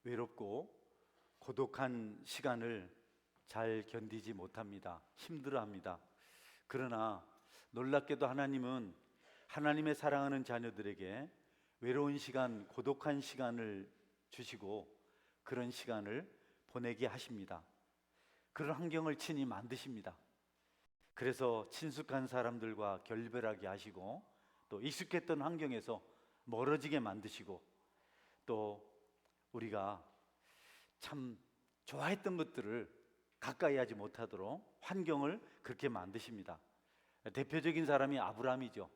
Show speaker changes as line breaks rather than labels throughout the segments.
외롭고 고독한 시간을 잘 견디지 못합니다. 힘들어합니다. 그러나 놀랍게도 하나님은 하나님의 사랑하는 자녀들에게 외로운 시간, 고독한 시간을 주시고 그런 시간을 보내게 하십니다. 그런 환경을 친히 만드십니다. 그래서 친숙한 사람들과 결별하게 하시고 또 익숙했던 환경에서 멀어지게 만드시고 또 우리가 참 좋아했던 것들을 가까이 하지 못하도록 환경을 그렇게 만드십니다. 대표적인 사람이 아브라함이죠.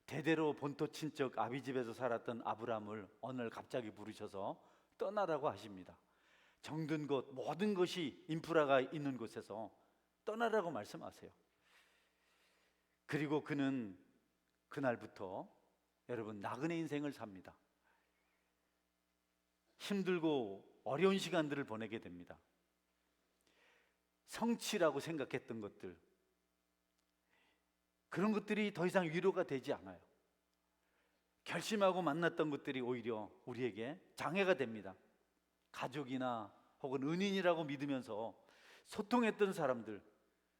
대대로 본토 친척 아비 집에서 살았던 아브라함을 어느 날 갑자기 부르셔서 떠나라고 하십니다. 정든 곳, 모든 것이 인프라가 있는 곳에서 떠나라고 말씀하세요. 그리고 그는 그날부터 여러분 나그네 인생을 삽니다. 힘들고 어려운 시간들을 보내게 됩니다. 성취라고 생각했던 것들, 그런 것들이 더 이상 위로가 되지 않아요. 결심하고 만났던 것들이 오히려 우리에게 장애가 됩니다. 가족이나 혹은 은인이라고 믿으면서 소통했던 사람들,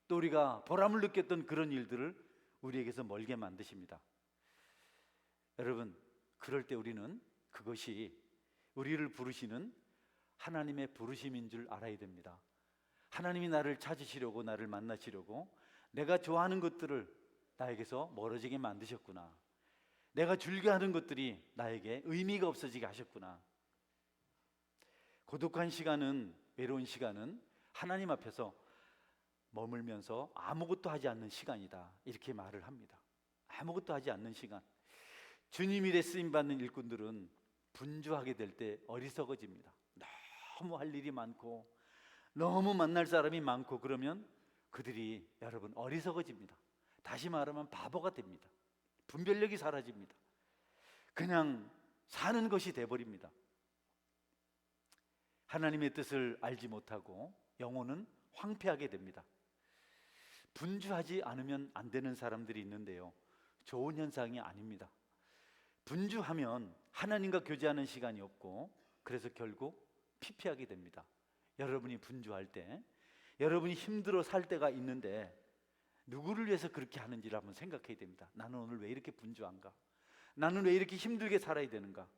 또 우리가 보람을 느꼈던 그런 일들을 우리에게서 멀게 만드십니다. 여러분, 그럴 때 우리는 그것이 우리를 부르시는 하나님의 부르심인 줄 알아야 됩니다. 하나님이 나를 찾으시려고, 나를 만나시려고 내가 좋아하는 것들을 나에게서 멀어지게 만드셨구나. 내가 즐겨하는 것들이 나에게 의미가 없어지게 하셨구나. 고독한 시간은, 외로운 시간은 하나님 앞에서 머물면서 아무것도 하지 않는 시간이다, 이렇게 말을 합니다. 아무것도 하지 않는 시간. 주님 일에 쓰임받는 일꾼들은 분주하게 될 때 어리석어집니다. 너무 할 일이 많고 너무 만날 사람이 많고 그러면 그들이 여러분 어리석어집니다. 다시 말하면 바보가 됩니다. 분별력이 사라집니다. 그냥 사는 것이 돼버립니다. 하나님의 뜻을 알지 못하고 영혼은 황폐하게 됩니다. 분주하지 않으면 안 되는 사람들이 있는데요, 좋은 현상이 아닙니다. 분주하면 하나님과 교제하는 시간이 없고 그래서 결국 피폐하게 됩니다. 여러분이 분주할 때, 여러분이 힘들어 살 때가 있는데 누구를 위해서 그렇게 하는지를 한번 생각해야 됩니다. 나는 오늘 왜 이렇게 분주한가? 나는 왜 이렇게 힘들게 살아야 되는가?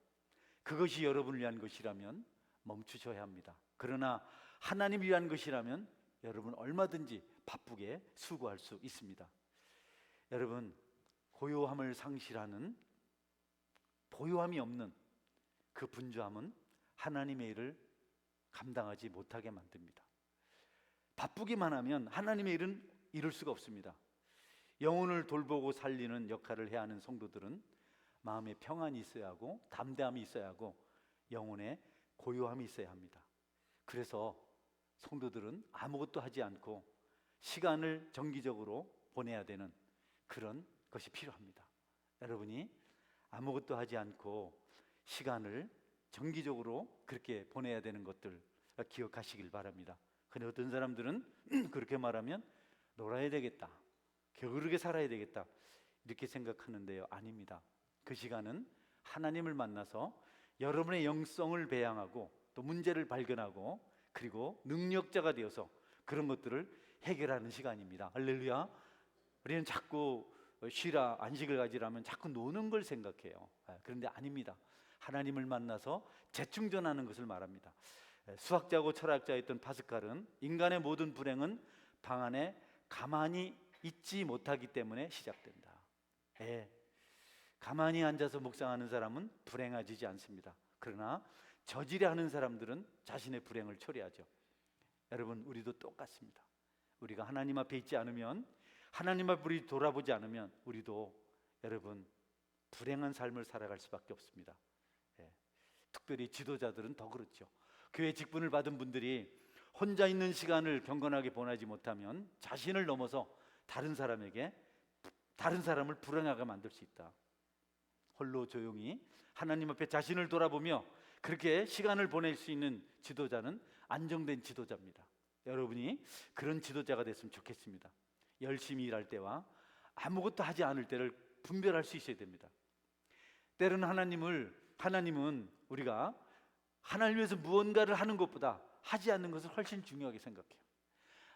그것이 여러분을 위한 것이라면 멈추셔야 합니다. 그러나 하나님을 위한 것이라면 여러분 얼마든지 바쁘게 수고할 수 있습니다. 여러분, 고요함을 상실하는, 고요함이 없는 그 분주함은 하나님의 일을 감당하지 못하게 만듭니다. 바쁘기만 하면 하나님의 일은 이룰 수가 없습니다. 영혼을 돌보고 살리는 역할을 해야 하는 성도들은 마음에 평안이 있어야 하고 담대함이 있어야 하고 영혼에 고요함이 있어야 합니다. 그래서 성도들은 아무것도 하지 않고 시간을 정기적으로 보내야 되는 그런 것이 필요합니다. 여러분이 아무것도 하지 않고 시간을 정기적으로 그렇게 보내야 되는 것들 기억하시길 바랍니다. 근데 어떤 사람들은 그렇게 말하면 놀아야 되겠다, 게으르게 살아야 되겠다, 이렇게 생각하는데요, 아닙니다. 그 시간은 하나님을 만나서 여러분의 영성을 배양하고 또 문제를 발견하고 그리고 능력자가 되어서 그런 것들을 해결하는 시간입니다. 할렐루야. 우리는 자꾸 쉬라, 안식을 가지라면 자꾸 노는 걸 생각해요. 그런데 아닙니다. 하나님을 만나서 재충전하는 것을 말합니다. 수학자고 철학자였던 파스칼은 인간의 모든 불행은 방 안에 가만히 있지 못하기 때문에 시작된다. 가만히 앉아서 묵상하는 사람은 불행해지지 않습니다. 그러나 저지레 하는 사람들은 자신의 불행을 초래하죠. 여러분, 우리도 똑같습니다. 우리가 하나님 앞에 있지 않으면, 하나님 앞을 우리 돌아보지 않으면 우리도 여러분 불행한 삶을 살아갈 수밖에 없습니다. 특별히 지도자들은 더 그렇죠. 교회 직분을 받은 분들이 혼자 있는 시간을 경건하게 보내지 못하면 자신을 넘어서 다른 사람을 불행하게 만들 수 있다. 홀로 조용히 하나님 앞에 자신을 돌아보며 그렇게 시간을 보낼 수 있는 지도자는 안정된 지도자입니다. 여러분이 그런 지도자가 됐으면 좋겠습니다. 열심히 일할 때와 아무것도 하지 않을 때를 분별할 수 있어야 됩니다. 때로는 하나님은 우리가 하나님 위해서 무언가를 하는 것보다 하지 않는 것을 훨씬 중요하게 생각해요.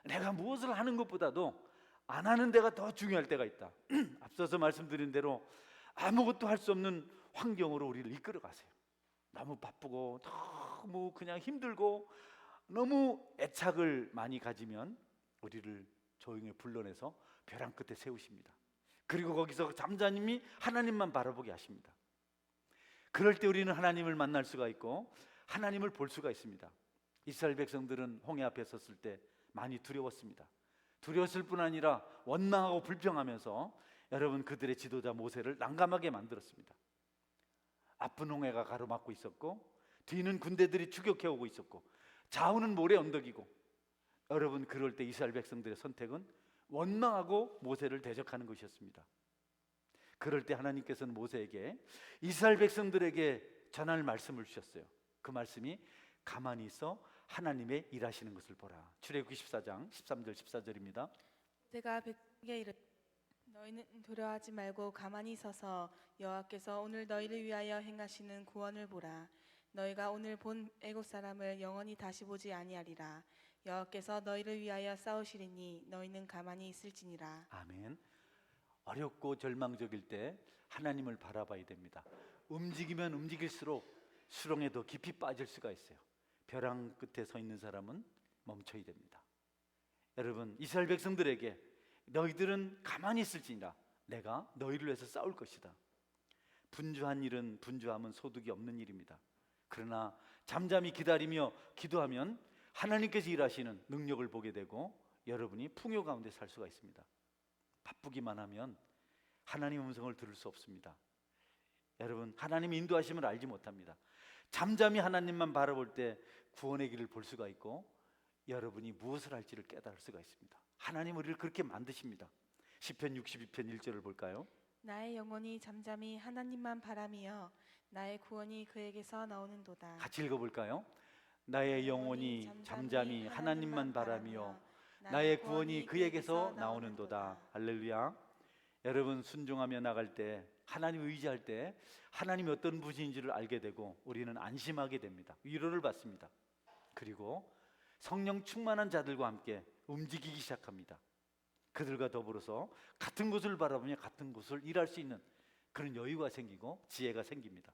내가 무엇을 하는 것보다도 안 하는 데가 더 중요할 때가 있다. 앞서서 말씀드린 대로 아무것도 할 수 없는 환경으로 우리를 이끌어 가세요. 너무 바쁘고 너무 그냥 힘들고 너무 애착을 많이 가지면 우리를 조용히 불러내서 벼랑 끝에 세우십니다. 그리고 거기서 잠잠히 하나님만 바라보게 하십니다. 그럴 때 우리는 하나님을 만날 수가 있고 하나님을 볼 수가 있습니다. 이스라엘 백성들은 홍해 앞에 섰을 때 많이 두려웠습니다. 두려웠을 뿐 아니라 원망하고 불평하면서 여러분 그들의 지도자 모세를 난감하게 만들었습니다. 앞은 홍해가 가로막고 있었고 뒤는 군대들이 추격해 오고 있었고 좌우는 모래 언덕이고, 여러분 그럴 때 이스라엘 백성들의 선택은 원망하고 모세를 대적하는 것이었습니다. 그럴 때 하나님께서는 모세에게 이스라엘 백성들에게 전할 말씀을 주셨어요. 그 말씀이 가만히 있어 하나님의 일하시는 것을 보라. 출애굽기 14장 13절 14절입니다.
내가 백성에게 이르 너희는 두려워하지 말고 가만히 서서 여호와께서 오늘 너희를 위하여 행하시는 구원을 보라. 너희가 오늘 본 애굽 사람을 영원히 다시 보지 아니하리라. 여호와께서 너희를 위하여 싸우시리니 너희는 가만히 있을지니라.
아멘. 어렵고 절망적일 때 하나님을 바라봐야 됩니다. 움직이면 움직일수록 수렁에 더 깊이 빠질 수가 있어요. 벼랑 끝에 서 있는 사람은 멈춰야 됩니다. 여러분 이스라엘 백성들에게 너희들은 가만히 있을지니라 내가 너희를 위해서 싸울 것이다. 분주한 일은 분주함은 소득이 없는 일입니다. 그러나 잠잠히 기다리며 기도하면 하나님께서 일하시는 능력을 보게 되고 여러분이 풍요 가운데 살 수가 있습니다. 바쁘기만 하면 하나님의 음성을 들을 수 없습니다. 여러분 하나님의 인도하심을 알지 못합니다. 잠잠히 하나님만 바라볼 때 구원의 길을 볼 수가 있고 여러분이 무엇을 할지를 깨달을 수가 있습니다. 하나님 우리를 그렇게 만드십니다. 시편 62편 1절을 볼까요?
나의 영혼이 잠잠히 하나님만 바라며 나의 구원이 그에게서 나오는도다.
같이 읽어볼까요? 나의 영혼이 잠잠히 하나님만 바라며 나의 구원이 그에게서 나오는도다. 할렐루야. 여러분 순종하며 나갈 때 하나님 의지할 때 하나님이 어떤 분인지를 알게 되고 우리는 안심하게 됩니다. 위로를 받습니다. 그리고 성령 충만한 자들과 함께 움직이기 시작합니다. 그들과 더불어서 같은 곳을 바라보며 같은 곳을 일할 수 있는 그런 여유가 생기고 지혜가 생깁니다.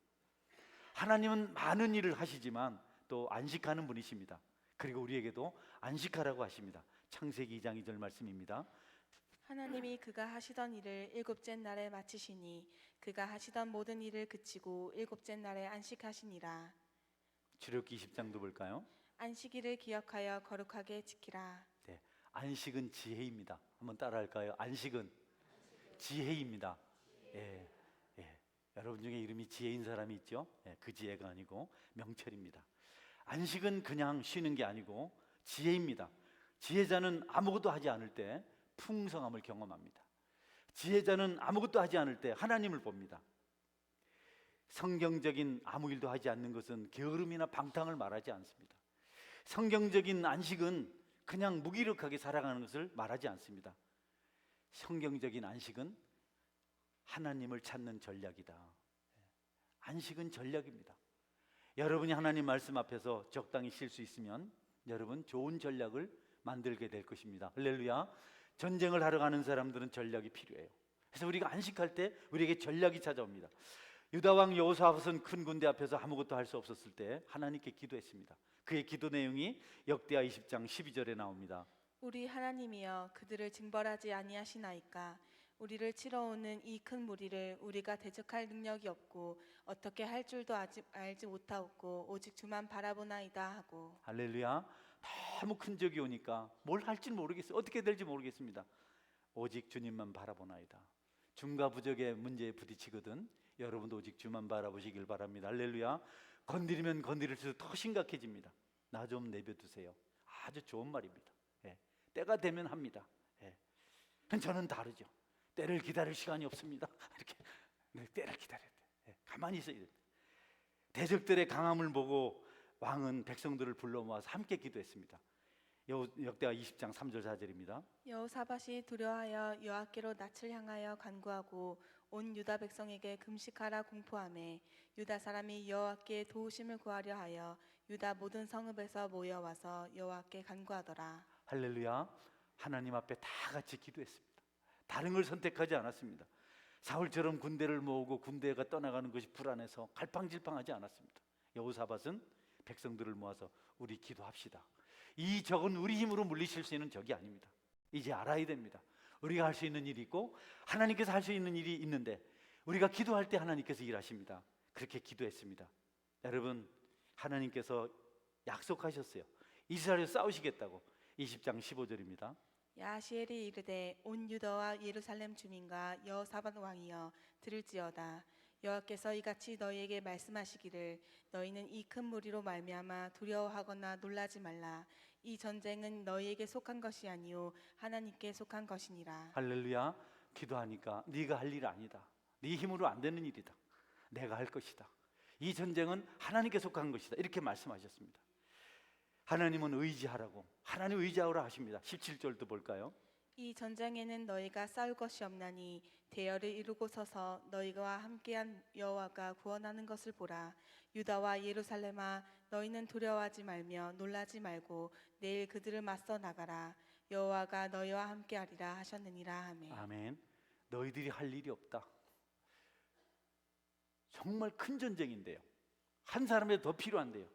하나님은 많은 일을 하시지만 또 안식하는 분이십니다. 그리고 우리에게도 안식하라고 하십니다. 창세기 2장 2절 말씀입니다.
하나님이 그가 하시던 일을 일곱째 날에 마치시니 그가 하시던 모든 일을 그치고 일곱째 날에 안식하시니라.
출애굽기 20장도 볼까요?
안식일을 기억하여 거룩하게 지키라.
네, 안식은 지혜입니다. 한번 따라할까요? 안식은 지혜입니다. 예, 예. 여러분 중에 이름이 지혜인 사람이 있죠? 예, 그 지혜가 아니고 명철입니다. 안식은 그냥 쉬는 게 아니고 지혜입니다. 지혜자는 아무것도 하지 않을 때 풍성함을 경험합니다. 지혜자는 아무것도 하지 않을 때 하나님을 봅니다. 성경적인 아무 일도 하지 않는 것은 게으름이나 방탕을 말하지 않습니다. 성경적인 안식은 그냥 무기력하게 살아가는 것을 말하지 않습니다. 성경적인 안식은 하나님을 찾는 전략이다. 안식은 전략입니다. 여러분이 하나님 말씀 앞에서 적당히 쉴 수 있으면 여러분 좋은 전략을 만들게 될 것입니다. 할렐루야. 전쟁을 하러 가는 사람들은 전략이 필요해요. 그래서 우리가 안식할 때 우리에게 전략이 찾아옵니다. 유다 왕 여호사밧은 큰 군대 앞에서 아무것도 할 수 없었을 때 하나님께 기도했습니다. 그의 기도 내용이 역대하 20장 12절에 나옵니다.
우리 하나님이여 그들을 징벌하지 아니하시나이까. 우리를 치러 오는 이 큰 무리를 우리가 대적할 능력이 없고 어떻게 할 줄도 알지 못하옵고 오직 주만 바라보나이다 하고.
할렐루야. 너무 큰 적이 오니까 뭘 할지 모르겠어요. 어떻게 될지 모르겠습니다. 오직 주님만 바라보나이다. 중과 부족의 문제에 부딪히거든 여러분도 오직 주만 바라보시길 바랍니다. 할렐루야. 건드리면 건드릴수록 더 심각해집니다. 나 좀 내버려두세요. 아주 좋은 말입니다. 예. 때가 되면 합니다. 예. 저는 다르죠. 때를 기다릴 시간이 없습니다. 이렇게 때를 기다려야 돼. 예. 가만히 있어야 돼. 대적들의 강함을 보고 왕은 백성들을 불러 모아서 함께 기도했습니다. 역대하 20장 3절 4절입니다.
여호사밧이 두려워하여 여호와께로 낯을 향하여 간구하고 온 유다 백성에게 금식하라 공포하매 유다 사람이 여호와께 도우심을 구하려 하여 유다 모든 성읍에서 모여와서 여호와께 간구하더라.
할렐루야. 하나님 앞에 다 같이 기도했습니다. 다른 걸 선택하지 않았습니다. 사울처럼 군대를 모으고 군대가 떠나가는 것이 불안해서 갈팡질팡하지 않았습니다. 여호사밧은 백성들을 모아서 우리 기도합시다. 이 적은 우리 힘으로 물리칠 수 있는 적이 아닙니다. 이제 알아야 됩니다. 우리가 할 수 있는 일이 있고 하나님께서 할 수 있는 일이 있는데 우리가 기도할 때 하나님께서 일하십니다. 그렇게 기도했습니다. 여러분, 하나님께서 약속하셨어요. 이스라엘에서 싸우시겠다고. 20장 15절입니다.
야하시엘이 이르되 온 유다와 예루살렘 주민과 여호사밧 왕이여 들을지어다. 여호와께서 이같이 너희에게 말씀하시기를 너희는 이 큰 무리로 말미암아 두려워하거나 놀라지 말라. 이 전쟁은 너희에게 속한 것이 아니요 하나님께 속한 것이니라.
할렐루야. 기도하니까 네가 할 일 아니다. 네 힘으로 안 되는 일이다. 내가 할 것이다. 이 전쟁은 하나님께 속한 것이다. 이렇게 말씀하셨습니다. 하나님은 의지하라고, 하나님 의지하라 하십니다. 17절도 볼까요?
이 전쟁에는 너희가 싸울 것이 없나니 대열을 이루고 서서 너희와 함께한 여호와가 구원하는 것을 보라. 유다와 예루살렘아 너희는 두려워하지 말며 놀라지 말고 내일 그들을 맞서 나가라. 여호와가 너희와 함께하리라 하셨느니라 하매.
아멘. 너희들이 할 일이 없다. 정말 큰 전쟁인데요. 한 사람이 더 필요한데요.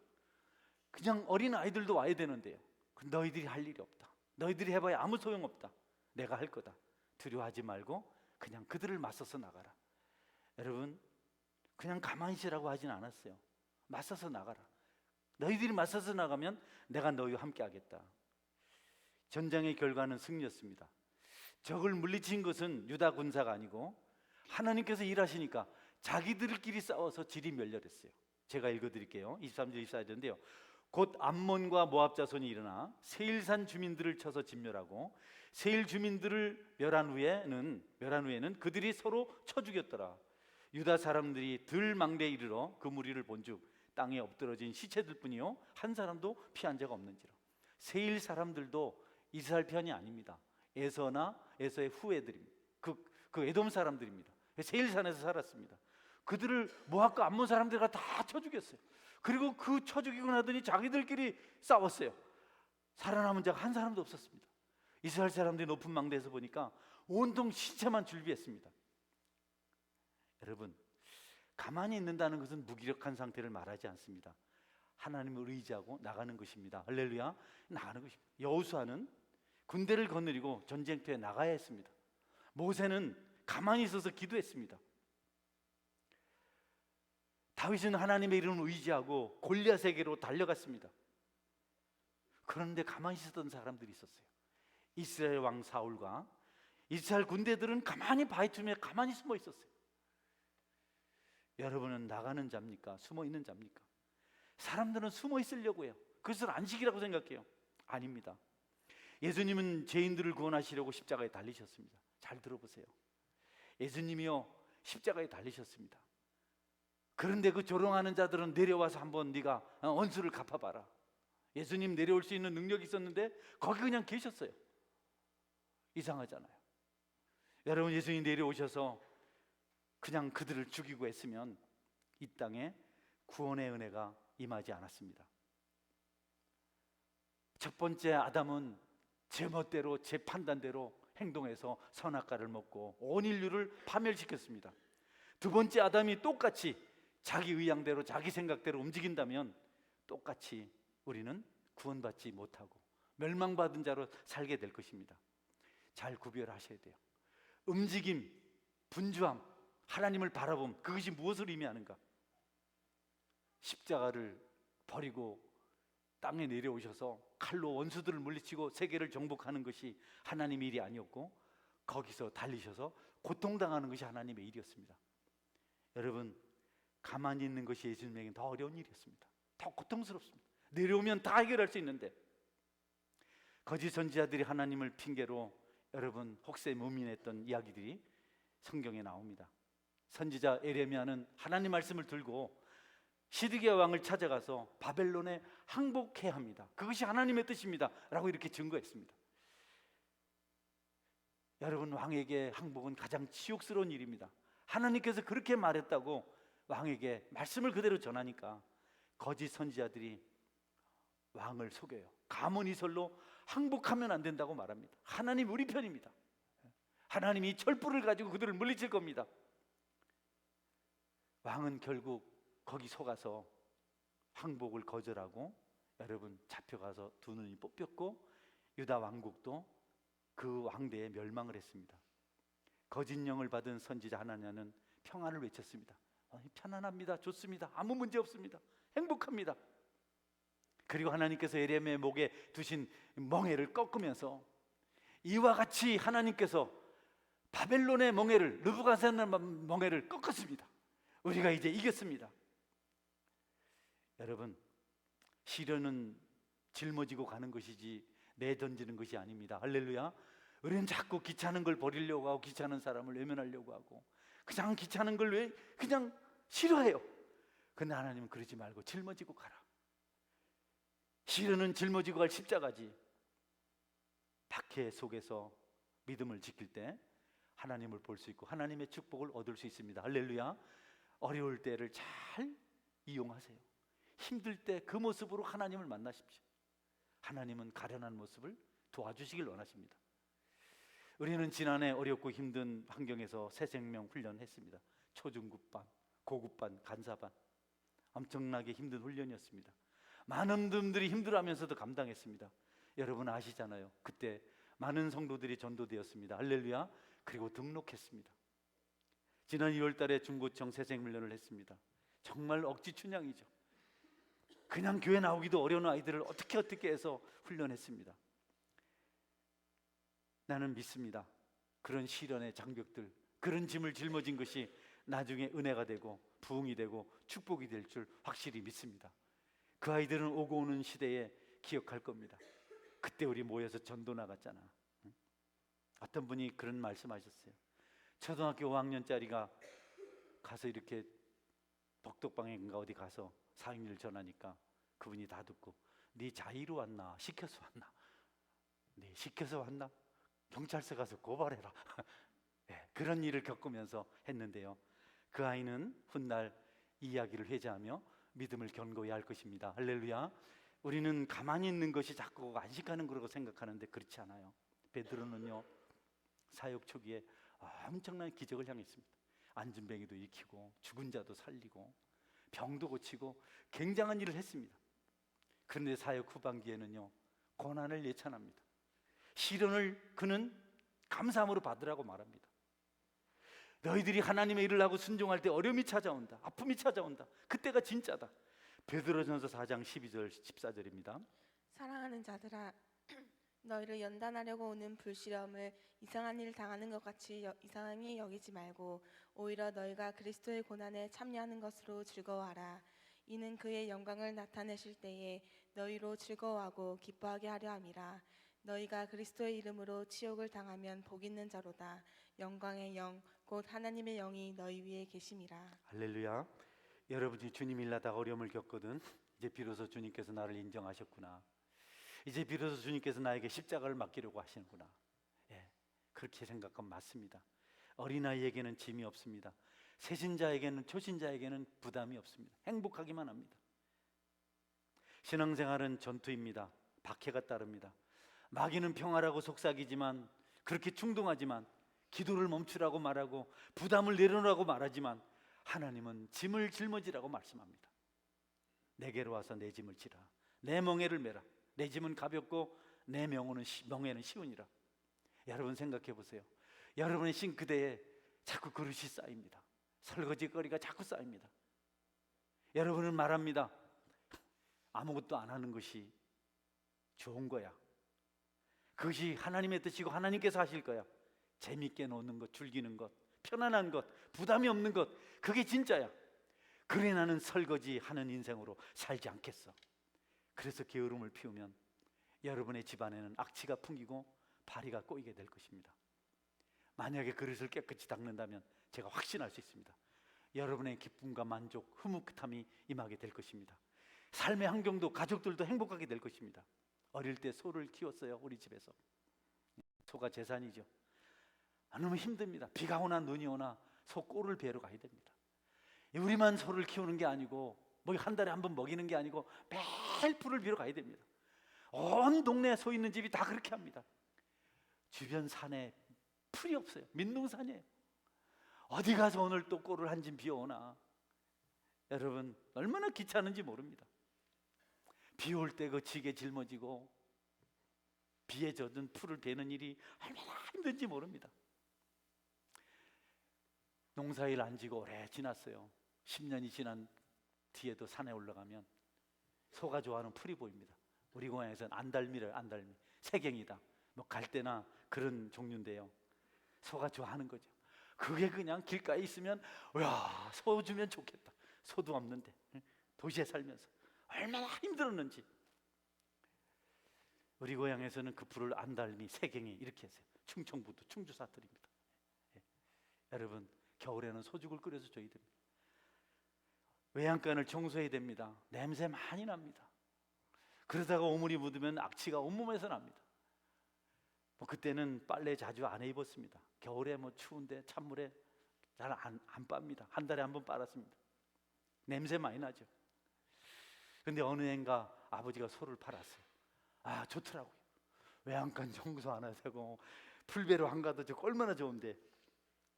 그냥 어린 아이들도 와야 되는데요. 너희들이 할 일이 없다. 너희들이 해봐야 아무 소용없다. 내가 할 거다. 두려워하지 말고 그냥 그들을 맞서서 나가라. 여러분, 그냥 가만히 있으라고 하진 않았어요. 맞서서 나가라. 너희들이 맞서서 나가면 내가 너희와 함께 하겠다. 전쟁의 결과는 승리였습니다. 적을 물리친 것은 유다 군사가 아니고 하나님께서 일하시니까 자기들끼리 싸워서 질이 멸렬했어요. 제가 읽어드릴게요. 23절 24절인데요. 곧 암몬과 모압 자손이 일어나 세일산 주민들을 쳐서 진멸하고 세일 주민들을 멸한 후에는 그들이 서로 쳐 죽였더라. 유다 사람들이 들 망대에 이르러 그 무리를 본즉 땅에 엎드러진 시체들뿐이요 한 사람도 피한 자가 없는지라. 세일 사람들도 이스라엘 편이 아닙니다. 에서의 후예들입니다. 그 에돔 사람들입니다. 세일산에서 살았습니다. 그들을 모압과 암몬 사람들과 다 쳐 죽였어요. 그리고 그 쳐 죽이고 나더니 자기들끼리 싸웠어요. 살아남은 자가 한 사람도 없었습니다. 이스라엘 사람들이 높은 망대에서 보니까 온통 시체만 줄비했습니다. 여러분, 가만히 있는다는 것은 무기력한 상태를 말하지 않습니다. 하나님을 의지하고 나가는 것입니다. 할렐루야. 나가는 것입니다. 여호수아는 군대를 거느리고 전쟁터에 나가야 했습니다. 모세는 가만히 있어서 기도했습니다. 다윗은 하나님의 이름을 의지하고 골리앗에게로 달려갔습니다. 그런데 가만히 있었던 사람들이 있었어요. 이스라엘 왕 사울과 이스라엘 군대들은 가만히 바위 틈에 가만히 숨어 있었어요. 여러분은 나가는 자입니까? 숨어 있는 자입니까? 사람들은 숨어 있으려고 해요. 그것을 안식이라고 생각해요. 아닙니다. 예수님은 죄인들을 구원하시려고 십자가에 달리셨습니다. 잘 들어보세요. 예수님이요 십자가에 달리셨습니다. 그런데 그 조롱하는 자들은 내려와서 한번 네가 원수를 갚아봐라. 예수님 내려올 수 있는 능력이 있었는데 거기 그냥 계셨어요. 이상하잖아요. 여러분, 예수님 내려오셔서 그냥 그들을 죽이고 했으면 이 땅에 구원의 은혜가 임하지 않았습니다. 첫 번째 아담은 제 멋대로 제 판단대로 행동해서 선악과를 먹고 온 인류를 파멸시켰습니다. 두 번째 아담이 똑같이 자기 의향대로 자기 생각대로 움직인다면 똑같이 우리는 구원받지 못하고 멸망받은 자로 살게 될 것입니다. 잘 구별하셔야 돼요. 움직임, 분주함, 하나님을 바라봄, 그것이 무엇을 의미하는가? 십자가를 버리고 땅에 내려오셔서 칼로 원수들을 물리치고 세계를 정복하는 것이 하나님의 일이 아니었고 거기서 달리셔서 고통당하는 것이 하나님의 일이었습니다. 여러분, 가만히 있는 것이 예수님에게 더 어려운 일이었습니다. 더 고통스럽습니다. 내려오면 다 해결할 수 있는데 거짓 선지자들이 하나님을 핑계로 여러분 혹세 무민했던 이야기들이 성경에 나옵니다. 선지자 에레미야는 하나님 말씀을 들고 시드기야 왕을 찾아가서 바벨론에 항복해야 합니다. 그것이 하나님의 뜻입니다 라고 이렇게 증거했습니다. 여러분, 왕에게 항복은 가장 치욕스러운 일입니다. 하나님께서 그렇게 말했다고 왕에게 말씀을 그대로 전하니까 거짓 선지자들이 왕을 속여요. 가문이설로 항복하면 안 된다고 말합니다. 하나님 우리 편입니다. 하나님이 촛불을 가지고 그들을 물리칠 겁니다. 왕은 결국 거기 속아서 항복을 거절하고 여러분 잡혀가서 두 눈이 뽑혔고 유다 왕국도 그 왕대에 멸망을 했습니다. 거짓 영을 받은 선지자 하나냐는 평안을 외쳤습니다. 편안합니다. 좋습니다. 아무 문제 없습니다. 행복합니다. 그리고 하나님께서 예레미야의 목에 두신 멍에를 꺾으면서 이와 같이 하나님께서 바벨론의 멍에를, 느부갓네살 멍에를 꺾었습니다. 우리가 이제 이겼습니다. 여러분, 시련은 짊어지고 가는 것이지 내던지는 것이 아닙니다. 할렐루야. 우리는 자꾸 귀찮은 걸 버리려고 하고 귀찮은 사람을 외면하려고 하고 그냥 귀찮은 걸 왜 그냥 싫어해요. 근데 하나님은 그러지 말고 짊어지고 가라. 시련은 짊어지고 갈 십자가지. 박해 속에서 믿음을 지킬 때 하나님을 볼 수 있고 하나님의 축복을 얻을 수 있습니다. 할렐루야. 어려울 때를 잘 이용하세요. 힘들 때 그 모습으로 하나님을 만나십시오. 하나님은 가련한 모습을 도와주시길 원하십니다. 우리는 지난해 어렵고 힘든 환경에서 새 생명 훈련했습니다. 초중급반, 고급반, 간사반. 엄청나게 힘든 훈련이었습니다. 많은 분들이 힘들어하면서도 감당했습니다. 여러분 아시잖아요. 그때 많은 성도들이 전도되었습니다. 할렐루야. 그리고 등록했습니다. 지난 2월 달에 중고청 새생훈련을 했습니다. 정말 억지 춘향이죠. 그냥 교회 나오기도 어려운 아이들을 어떻게 해서 훈련했습니다. 나는 믿습니다. 그런 시련의 장벽들, 그런 짐을 짊어진 것이 나중에 은혜가 되고 부흥이 되고 축복이 될 줄 확실히 믿습니다. 그 아이들은 오고 오는 시대에 기억할 겁니다. 그때 우리 모여서 전도 나갔잖아. 어떤 분이 그런 말씀하셨어요. 초등학교 5학년짜리가 가서 이렇게 복덕방인가 어디 가서 사역일 전하니까 그분이 다 듣고 네 자의로 왔나 시켜서 왔나? 네 시켜서 왔나? 경찰서 가서 고발해라. 네, 그런 일을 겪으면서 했는데요. 그 아이는 훗날 이야기를 회자하며 믿음을 견고히 할 것입니다. 할렐루야. 우리는 가만히 있는 것이 자꾸 안식하는 거라고 생각하는데 그렇지 않아요. 베드로는요 사역 초기에 엄청난 기적을 향했습니다. 안진뱅이도 일으키고 죽은 자도 살리고 병도 고치고 굉장한 일을 했습니다. 그런데 사역 후반기에는요 고난을 예찬합니다. 시련을 그는 감사함으로 받으라고 말합니다. 너희들이 하나님의 일을 하고 순종할 때 어려움이 찾아온다. 아픔이 찾아온다. 그때가 진짜다. 베드로전서 4장 12절 14절입니다.
사랑하는 자들아, 너희를 연단하려고 오는 불시험을 이상한 일 당하는 것 같이 이상히 여기지 말고 오히려 너희가 그리스도의 고난에 참여하는 것으로 즐거워하라. 이는 그의 영광을 나타내실 때에 너희로 즐거워하고 기뻐하게 하려 함이라. 너희가 그리스도의 이름으로 치욕을 당하면 복 있는 자로다. 영광의 영 곧 하나님의 영이 너희 위에 계심이라.
할렐루야. 여러분이 주님 일하다가 어려움을 겪거든 이제 비로소 주님께서 나를 인정하셨구나. 이제 비로소 주님께서 나에게 십자가를 맡기려고 하시는구나. 예, 그렇게 생각하면 맞습니다. 어린아이에게는 짐이 없습니다. 세신자에게는 초신자에게는 부담이 없습니다. 행복하기만 합니다. 신앙생활은 전투입니다. 박해가 따릅니다. 마귀는 평화라고 속삭이지만 그렇게 충동하지만 기도를 멈추라고 말하고 부담을 내려놓으라고 말하지만 하나님은 짐을 짊어지라고 말씀합니다. 내게로 와서 내 짐을 지라. 내 멍에를 메라. 내 짐은 가볍고 내 멍에는 쉬우니라. 여러분 생각해 보세요. 여러분의 싱크대에 자꾸 그릇이 쌓입니다. 설거지거리가 자꾸 쌓입니다. 여러분은 말합니다. 아무것도 안 하는 것이 좋은 거야. 그것이 하나님의 뜻이고 하나님께서 하실 거야. 재밌게 노는 것, 즐기는 것, 편안한 것, 부담이 없는 것, 그게 진짜야. 그래 나는 설거지 하는 인생으로 살지 않겠어. 그래서 게으름을 피우면 여러분의 집안에는 악취가 풍기고 파리가 꼬이게 될 것입니다. 만약에 그릇을 깨끗이 닦는다면 제가 확신할 수 있습니다. 여러분의 기쁨과 만족, 흐뭇함이 임하게 될 것입니다. 삶의 환경도 가족들도 행복하게 될 것입니다. 어릴 때 소를 키웠어요. 우리 집에서. 소가 재산이죠. 너무 힘듭니다. 비가 오나 눈이 오나 소 꼴을 베러 가야 됩니다. 우리만 소를 키우는 게 아니고 뭐 한 달에 한 번 먹이는 게 아니고 매일 풀을 베러 가야 됩니다. 온 동네에 소 있는 집이 다 그렇게 합니다. 주변 산에 풀이 없어요. 민둥산이에요. 어디 가서 오늘 또 꼴을 한 짐 비워오나. 여러분 얼마나 귀찮은지 모릅니다. 비 올 때 그 지게 짊어지고 비에 젖은 풀을 베는 일이 얼마나 힘든지 모릅니다. 농사일 안 지고 오래 지났어요. 10년이 지난 뒤에도 산에 올라가면 소가 좋아하는 풀이 보입니다. 우리 고향에서는 안달미래요. 안달미, 새갱이다, 뭐 갈대나 그런 종류인데요. 소가 좋아하는 거죠. 그게 그냥 길가에 있으면 야, 소 주면 좋겠다. 소도 없는데 도시에 살면서 얼마나 힘들었는지. 우리 고향에서는 그 풀을 안달미, 새갱이 이렇게 했어요. 충청부도 충주 사투리입니다. 예. 여러분 겨울에는 소죽을 끓여서 줘야 됩니다. 외양간을 청소해야 됩니다. 냄새 많이 납니다. 그러다가 오물이 묻으면 악취가 온몸에서 납니다. 뭐 그때는 빨래 자주 안 해 입었습니다. 겨울에 뭐 추운데 찬물에 잘 안 빱니다. 한 달에 한 번 빨았습니다. 냄새 많이 나죠. 근데 어느 해인가 아버지가 소를 팔았어요. 아, 좋더라고요. 외양간 청소 하나 되고 풀베로 한 가도 좋고 얼마나 좋은데.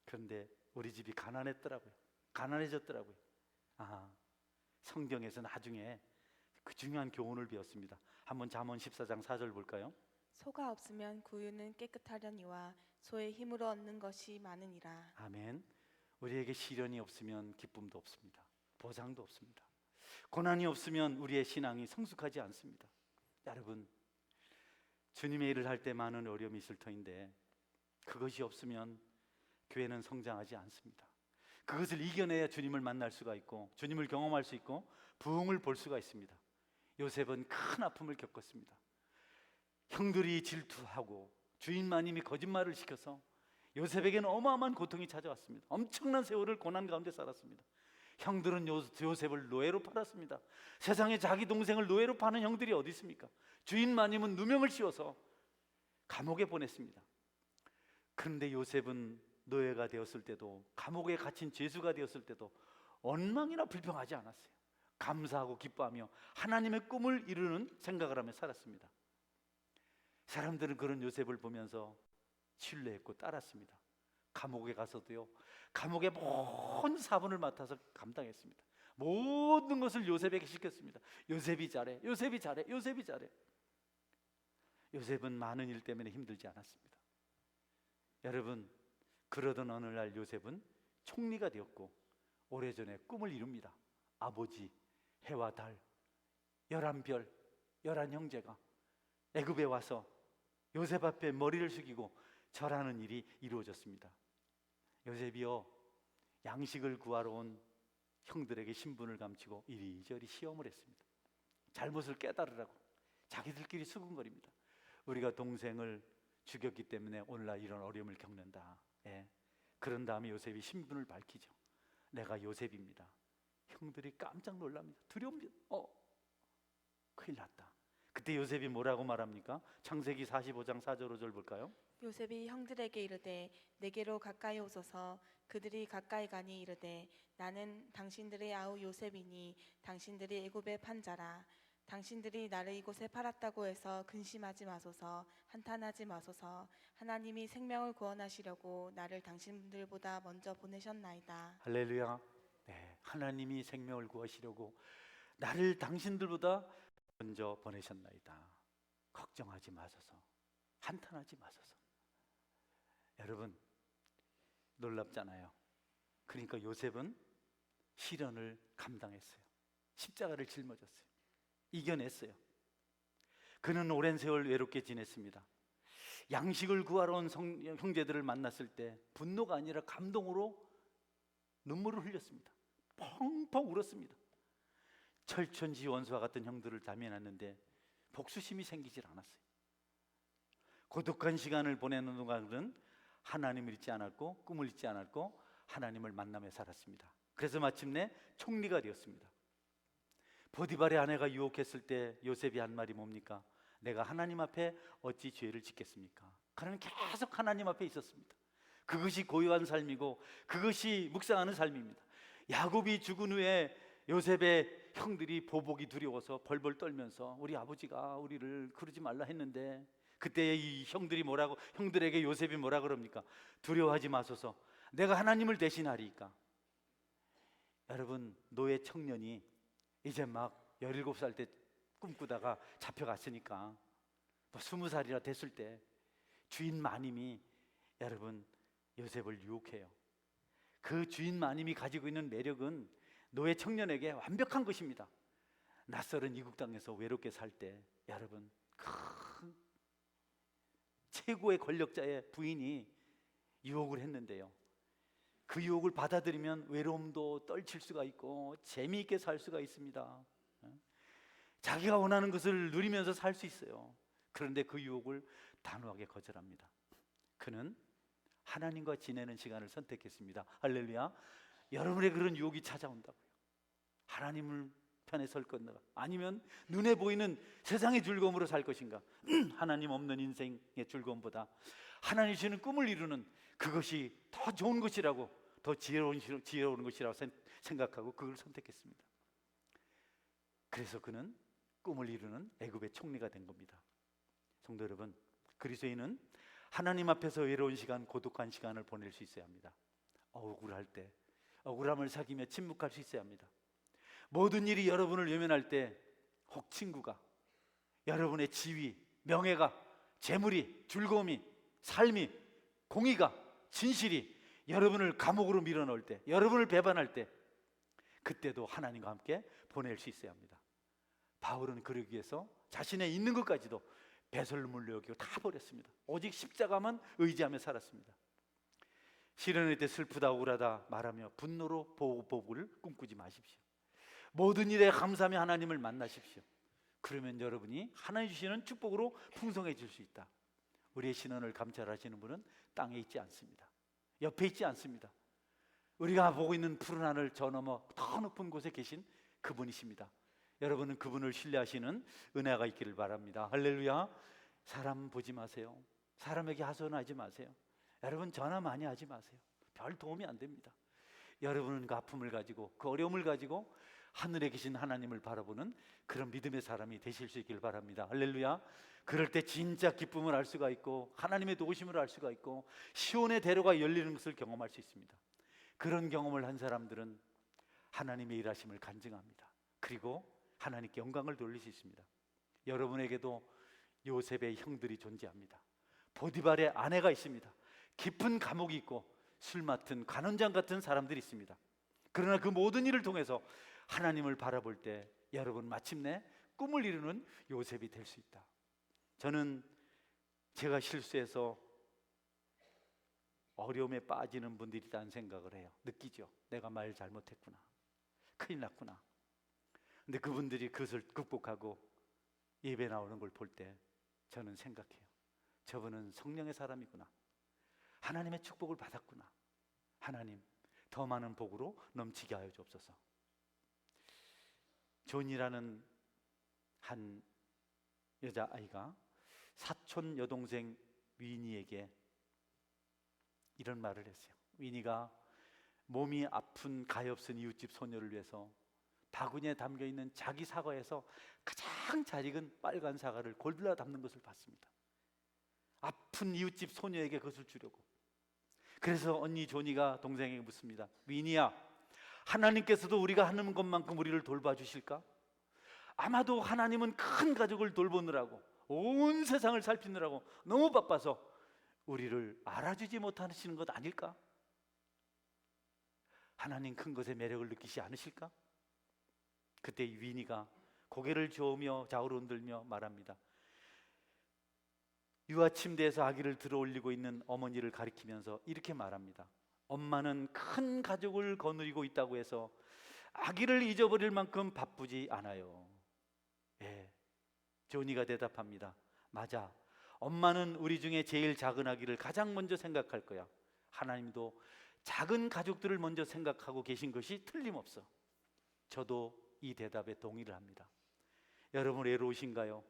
그런데 우리 집이 가난했더라고요. 가난해졌더라고요. 아, 성경에서 나중에 그 중요한 교훈을 배웠습니다. 한번 잠언 14장 4절 볼까요?
소가 없으면 구유는 깨끗하려니와 소의 힘으로 얻는 것이 많으니라.
아멘. 우리에게 시련이 없으면 기쁨도 없습니다. 보상도 없습니다. 고난이 없으면 우리의 신앙이 성숙하지 않습니다. 여러분, 주님의 일을 할 때 많은 어려움이 있을 터인데 그것이 없으면 교회는 성장하지 않습니다. 그것을 이겨내야 주님을 만날 수가 있고 주님을 경험할 수 있고 부흥을 볼 수가 있습니다. 요셉은 큰 아픔을 겪었습니다. 형들이 질투하고 주인 마님이 거짓말을 시켜서 요셉에게는 어마어마한 고통이 찾아왔습니다. 엄청난 세월을 고난 가운데 살았습니다. 형들은 요셉을 노예로 팔았습니다. 세상에 자기 동생을 노예로 파는 형들이 어디 있습니까? 주인 마님은 누명을 씌워서 감옥에 보냈습니다. 그런데 요셉은 노예가 되었을 때도 감옥에 갇힌 죄수가 되었을 때도 원망이나 불평하지 않았어요. 감사하고 기뻐하며 하나님의 꿈을 이루는 생각을 하며 살았습니다. 사람들은 그런 요셉을 보면서 신뢰했고 따랐습니다. 감옥에 가서도요, 감옥의 모든 사분을 맡아서 감당했습니다. 모든 것을 요셉에게 시켰습니다. 요셉이 잘해, 요셉이 잘해, 요셉이 잘해. 요셉은 많은 일 때문에 힘들지 않았습니다. 여러분, 그러던 어느 날 요셉은 총리가 되었고 오래전에 꿈을 이룹니다. 아버지, 해와 달, 11별, 11형제가 애굽에 와서 요셉 앞에 머리를 숙이고 절하는 일이 이루어졌습니다. 요셉이요, 양식을 구하러 온 형들에게 신분을 감추고 이리저리 시험을 했습니다. 잘못을 깨달으라고 자기들끼리 수군거립니다. 우리가 동생을 죽였기 때문에 오늘날 이런 어려움을 겪는다. 예. 그런 다음에 요셉이 신분을 밝히죠. 내가 요셉입니다. 형들이 깜짝 놀랍니다. 두려웁니다. 큰일 났다. 그때 요셉이 뭐라고 말합니까? 창세기 45장 4절 5절 볼까요?
요셉이 형들에게 이르되 내게로 가까이 오소서. 그들이 가까이 가니 이르되 나는 당신들의 아우 요셉이니 당신들이 애굽의 판자라. 당신들이 나를 이곳에 팔았다고 해서 근심하지 마소서. 한탄하지 마소서. 하나님이 생명을 구원하시려고 나를 당신들보다 먼저 보내셨나이다.
할렐루야. 네, 하나님이 생명을 구하시려고 나를 당신들보다 먼저 보내셨나이다. 걱정하지 마소서. 한탄하지 마소서. 여러분, 놀랍잖아요. 그러니까 요셉은 시련을 감당했어요. 십자가를 짊어졌어요. 이겨냈어요. 그는 오랜 세월 외롭게 지냈습니다. 양식을 구하러 온 형제들을 만났을 때 분노가 아니라 감동으로 눈물을 흘렸습니다. 펑펑 울었습니다. 철천지 원수와 같은 형들을 담해놨는데 복수심이 생기질 않았어요. 고독한 시간을 보내는 동안은 하나님을 잊지 않았고 꿈을 잊지 않았고 하나님을 만나며 살았습니다. 그래서 마침내 총리가 되었습니다. 보디발의 아내가 유혹했을 때 요셉이 한 말이 뭡니까? 내가 하나님 앞에 어찌 죄를 짓겠습니까? 그는 계속 하나님 앞에 있었습니다. 그것이 고요한 삶이고 그것이 묵상하는 삶입니다. 야곱이 죽은 후에 요셉의 형들이 보복이 두려워서 벌벌 떨면서 우리 아버지가 우리를 그러지 말라 했는데, 그때 이 형들이 뭐라고, 형들에게 요셉이 뭐라 그럽니까? 두려워하지 마소서, 내가 하나님을 대신하리이까. 여러분, 노예 청년이 이제 막 17살 때 꿈꾸다가 잡혀갔으니까 또 20살이나 됐을 때 주인 마님이 여러분 요셉을 유혹해요. 그 주인 마님이 가지고 있는 매력은 노예 청년에게 완벽한 것입니다. 낯설은 이국 땅에서 외롭게 살 때 여러분 큰 최고의 권력자의 부인이 유혹을 했는데요, 그 유혹을 받아들이면 외로움도 떨칠 수가 있고 재미있게 살 수가 있습니다. 자기가 원하는 것을 누리면서 살 수 있어요. 그런데 그 유혹을 단호하게 거절합니다. 그는 하나님과 지내는 시간을 선택했습니다. 할렐루야. 여러분의 그런 유혹이 찾아온다고요. 하나님을 편에 설 건가, 아니면 눈에 보이는 세상의 즐거움으로 살 것인가? 하나님 없는 인생의 즐거움보다 하나님 주시는 꿈을 이루는 그것이 더 좋은 것이라고, 더 지혜로운 것이라고 생각하고 그걸 선택했습니다. 그래서 그는 꿈을 이루는 애굽의 총리가 된 겁니다. 성도 여러분, 그리스도인은 하나님 앞에서 외로운 시간, 고독한 시간을 보낼 수 있어야 합니다. 억울할 때 억울함을 사귀며 침묵할 수 있어야 합니다. 모든 일이 여러분을 외면할 때 혹 친구가, 여러분의 지위, 명예가, 재물이, 즐거움이, 삶이, 공의가, 진실이 여러분을 감옥으로 밀어넣을 때, 여러분을 배반할 때, 그때도 하나님과 함께 보낼 수 있어야 합니다. 바울은 그러기 위해서 자신의 있는 것까지도 배설물로 여기고 다 버렸습니다. 오직 십자가만 의지하며 살았습니다. 시련의 때 슬프다 억울하다 말하며 분노로 보복을 꿈꾸지 마십시오. 모든 일에 감사하며 하나님을 만나십시오. 그러면 여러분이 하나님 주시는 축복으로 풍성해질 수 있다. 우리의 신원을 감찰하시는 분은 땅에 있지 않습니다. 옆에 있지 않습니다. 우리가 보고 있는 푸른 하늘 저 너머 더 높은 곳에 계신 그분이십니다. 여러분은 그분을 신뢰하시는 은혜가 있기를 바랍니다. 할렐루야. 사람 보지 마세요. 사람에게 하소연하지 마세요. 여러분 전화 많이 하지 마세요. 별 도움이 안 됩니다. 여러분은 그 아픔을 가지고, 그 어려움을 가지고 하늘에 계신 하나님을 바라보는 그런 믿음의 사람이 되실 수 있기를 바랍니다. 할렐루야. 그럴 때 진짜 기쁨을 알 수가 있고 하나님의 도우심을 알 수가 있고 시온의 대로가 열리는 것을 경험할 수 있습니다. 그런 경험을 한 사람들은 하나님의 일하심을 간증합니다. 그리고 하나님께 영광을 돌릴 수 있습니다. 여러분에게도 요셉의 형들이 존재합니다. 보디발의 아내가 있습니다. 깊은 감옥이 있고 술 맡은 간원장 같은 사람들이 있습니다. 그러나 그 모든 일을 통해서 하나님을 바라볼 때 여러분 마침내 꿈을 이루는 요셉이 될 수 있다. 저는 제가 실수해서 어려움에 빠지는 분들이 있다는 생각을 해요. 느끼죠. 내가 말 잘못했구나, 큰일 났구나. 근데 그분들이 그것을 극복하고 예배 나오는 걸 볼 때 저는 생각해요. 저분은 성령의 사람이구나. 하나님의 축복을 받았구나. 하나님 더 많은 복으로 넘치게 하여 주옵소서. 존이라는 한 여자아이가 사촌 여동생 위니에게 이런 말을 했어요. 위니가 몸이 아픈 가엾은 이웃집 소녀를 위해서 바구니에 담겨있는 자기 사과에서 가장 잘 익은 빨간 사과를 골라 담는 것을 봤습니다. 아픈 이웃집 소녀에게 그것을 주려고. 그래서 언니 조니가 동생에게 묻습니다. 위니야, 하나님께서도 우리가 하는 것만큼 우리를 돌봐주실까? 아마도 하나님은 큰 가족을 돌보느라고, 온 세상을 살피느라고 너무 바빠서 우리를 알아주지 못하시는 것 아닐까? 하나님 큰 것의 매력을 느끼지 않으실까? 그때 위니가 고개를 저으며 좌우로 흔들며 말합니다. 유아 침대에서 아기를 들어 올리고 있는 어머니를 가리키면서 이렇게 말합니다. 엄마는 큰 가족을 거느리고 있다고 해서 아기를 잊어버릴 만큼 바쁘지 않아요. 예, 조니가 대답합니다. 맞아, 엄마는 우리 중에 제일 작은 아기를 가장 먼저 생각할 거야. 하나님도 작은 가족들을 먼저 생각하고 계신 것이 틀림없어. 저도 이 대답에 동의를 합니다. 여러분 외로우신가요?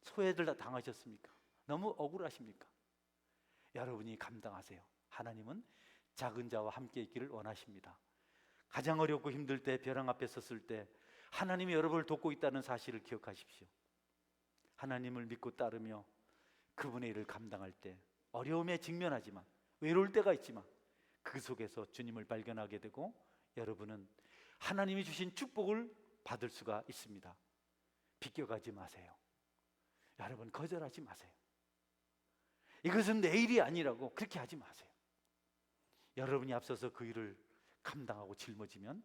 소외들 다 당하셨습니까? 너무 억울하십니까? 여러분이 감당하세요. 하나님은 작은 자와 함께 있기를 원하십니다. 가장 어렵고 힘들 때, 벼랑 앞에 섰을 때 하나님이 여러분을 돕고 있다는 사실을 기억하십시오. 하나님을 믿고 따르며 그분의 일을 감당할 때 어려움에 직면하지만, 외로울 때가 있지만 그 속에서 주님을 발견하게 되고 여러분은 하나님이 주신 축복을 받을 수가 있습니다. 비껴가지 마세요. 여러분, 거절하지 마세요. 이것은 내 일이 아니라고 그렇게 하지 마세요. 여러분이 앞서서 그 일을 감당하고 짊어지면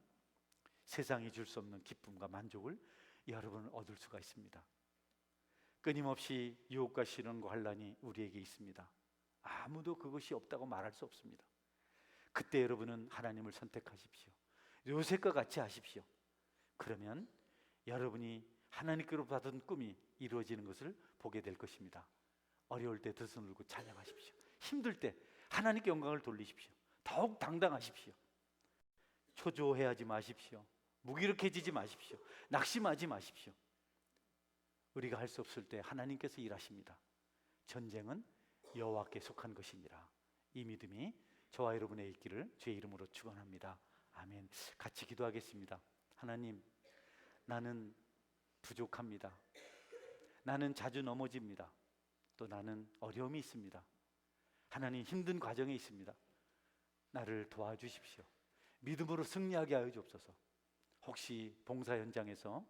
세상이 줄 수 없는 기쁨과 만족을 여러분은 얻을 수가 있습니다. 끊임없이 유혹과 시련과 환난이 우리에게 있습니다. 아무도 그것이 없다고 말할 수 없습니다. 그때 여러분은 하나님을 선택하십시오. 요셉과 같이 하십시오. 그러면 여러분이 하나님께로 받은 꿈이 이루어지는 것을 보게 될 것입니다. 어려울 때 두 손 들고 찬양하십시오. 힘들 때 하나님께 영광을 돌리십시오. 더욱 당당하십시오. 초조해하지 마십시오. 무기력해지지 마십시오. 낙심하지 마십시오. 우리가 할 수 없을 때 하나님께서 일하십니다. 전쟁은 여호와께 속한 것이니라. 이 믿음이 저와 여러분의 있기를 주의 이름으로 축원합니다. 아멘. 같이 기도하겠습니다. 하나님, 나는 부족합니다. 나는 자주 넘어집니다. 또 나는 어려움이 있습니다. 하나님, 힘든 과정에 있습니다. 나를 도와주십시오. 믿음으로 승리하게 하여 주옵소서. 혹시 봉사 현장에서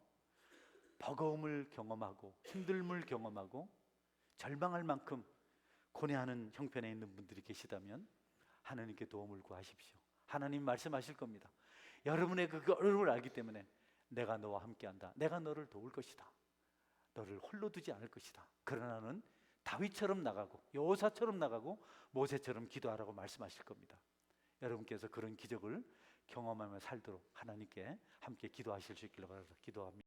버거움을 경험하고 힘듦을 경험하고 절망할 만큼 고뇌하는 형편에 있는 분들이 계시다면 하나님께 도움을 구하십시오. 하나님 말씀하실 겁니다. 여러분의 그 어려움을 알기 때문에 내가 너와 함께한다. 내가 너를 도울 것이다. 너를 홀로 두지 않을 것이다. 그러나는 다윗처럼 나가고 여호사처럼 나가고 모세처럼 기도하라고 말씀하실 겁니다. 여러분께서 그런 기적을 경험하며 살도록 하나님께 함께 기도하실 수 있기를 바라서 기도합니다.